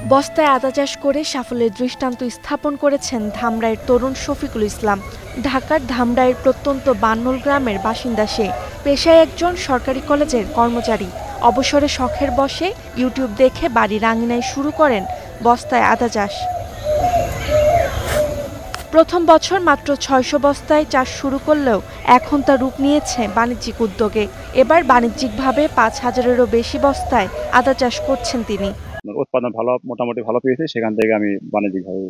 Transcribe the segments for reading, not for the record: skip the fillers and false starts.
বস্তায় আদা চাষ করে সাফল্যের দৃষ্টান্ত স্থাপন করেছেন ধামরাইয়ের তরুণ শফিকুল ইসলাম। ঢাকার ধামরাইয়ের প্রত্যন্ত বান্নল গ্রামের বাসিন্দা সে। পেশায় একজন সরকারি কলেজের কর্মচারী। অবসরে শখের বশে ইউটিউব দেখে বাড়ির আঙিনায় শুরু করেন বস্তায় আদা চাষ। প্রথম বছর মাত্র ৬০০ বস্তায় চাষ শুরু করলেও এখন তা রূপ নিয়েছে বাণিজ্যিক উদ্যোগে। এবার বাণিজ্যিকভাবে ৫,০০০-এরও বেশি বস্তায় আদা চাষ করছেন তিনি। উৎপাদন মোটামুটি ভালো পেয়েছে, সেখান থেকে আমি বাণিজ্যিকভাবে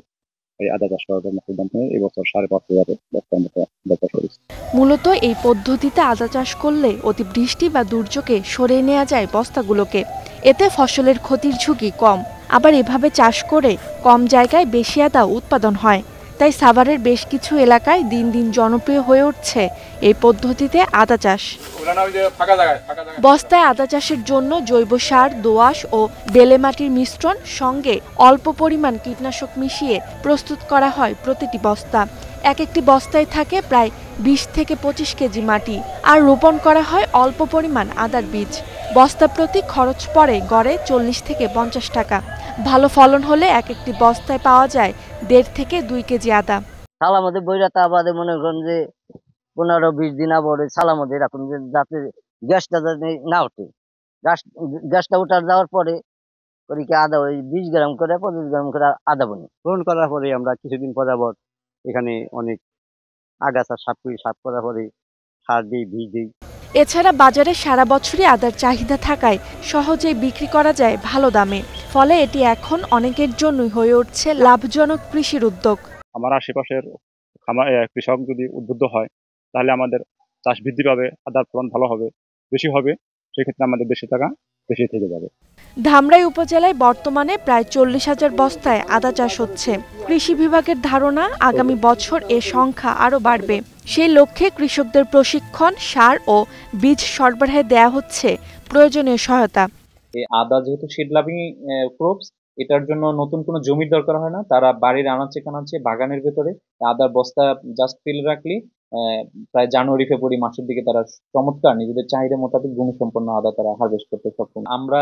এই আদা চাষ করার জন্য সিদ্ধান্ত নিই। এবছর ৫,৫০০ বস্তার মতো আদা চাষ করেছি। মূলত এই পদ্ধতিতে আদা চাষ করলে অতিবৃষ্টি বা দুর্যোগে সরিয়ে নেওয়া যায় বস্তাগুলোকে। এতে ফসলের ক্ষতির ঝুঁকি কম। আবার এভাবে চাষ করে কম জায়গায় বেশি আদা উৎপাদন হয়। তাই সাভারের বেশ কিছু এলাকায় দিন দিন জনপ্রিয় হয়ে উঠছে এই পদ্ধতিতে আদা চাষ। বস্তায় আদা চাষের জন্য জৈব সার, দোআঁশ ও বেলে মাটির মিশ্রণ সঙ্গে অল্প পরিমাণ কীটনাশক মিশিয়ে প্রস্তুত করা হয় প্রতিটি বস্তা। একটি বস্তায় থাকে প্রায় ২০ থেকে ২৫ কেজি মাটি। আর রোপণ করা হয় অল্প পরিমাণ আদার বীজ। বস্তা প্রতি খরচ পড়ে গড়ে ৪০ থেকে ৫০ টাকা। ভালো ফলন হলে একটি বস্তায় পাওয়া যায় ১.৫ থেকে ২ কেজি আদা। সালামতে বইরাতা আবাদে মনে করেন যে ১৫-২০ দিন আবার সালামতে এরকম যাতে গ্যাসটা যাতে না ওঠে। গ্যাসটা ওঠার যাওয়ার পরে কি আদা ওই ২০ গ্রাম করে ২৫ গ্রাম করে আদা বনি গ্রহণ করার পরে আমরা কিছুদিন পর আবার এখানে অনেক আগাছা সাফ করার পরে সার দিই, বীজ দিই। এছাড়া বাজারে সারা বছরই আদার চাহিদা থাকায় সহজেই বিক্রি করা যায় ভালো দামে। ফলে এটি এখন অনেকের জন্যই হয়ে উঠছে লাভজনক কৃষির উদ্যোগ। আমার আশেপাশের কৃষক যদি উদ্বুদ্ধ হয় তাহলে আমাদের চাষ বৃদ্ধি পাবে, আদার ফলন ভালো হবে, বেশি হবে। সেক্ষেত্রে আমাদের বেশি টাকা বেশি থেকে যাবে। ধামরাই উপজেলায় বর্তমানে প্রায় ৪০,০০০ বস্তায় আদা চাষ হচ্ছে। কৃষি বিভাগের ধারণা আগামী বছর এ সংখ্যা আরও বাড়বে। সেই লক্ষ্যে কৃষকদের প্রশিক্ষণ, সার ও বীজ সরবরাহে দেয়া হচ্ছে প্রয়োজনীয় সহায়তা। এই আদা যেহেতু সিড লাভিং ক্রপস, এটার জন্য নতুন কোনো জমির দরকার হয় না। তারা বাড়ির আনাচে কানাচে বাগানের ভেতরে আদার বস্তা জাস্ট ফেলে রাখলে প্রায় জানুয়ারি-ফেব্রুয়ারি মাসের দিকে তারা চমৎকার নিজেদের চাহিদা মোতাবেক গুণসম্পন্ন আদা তারা হারভেস্ট করতে সক্ষম। আমরা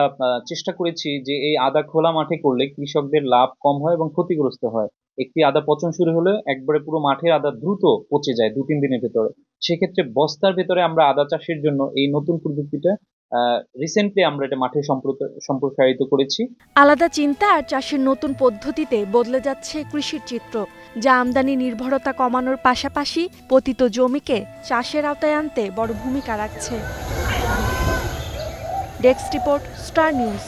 চেষ্টা করেছি যে এই আদা খোলা মাঠে করলে কৃষকদের লাভ কম হয় এবং ক্ষতিগ্রস্ত হয়। একটি আদা পচন শুরু হলে একবারে পুরো মাঠের আদা দ্রুত পচে যায় ২-৩ দিনের ভেতরে। সেক্ষেত্রে বস্তার ভেতরে আমরা আদা চাষের জন্য এই নতুন প্রযুক্তিটা রিসেন্টলি আমরা এটা মাঠে সম্প্রসারিত করেছি। আলাদা চিন্তা আর চাষের নতুন পদ্ধতিতে বদলে যাচ্ছে কৃষির চিত্র, যা আমদানি নির্ভরতা কমানোর পাশাপাশি পতিত জমিকে চাষের আওতায় আনতে বড় ভূমিকা রাখছে। Desk report, star news.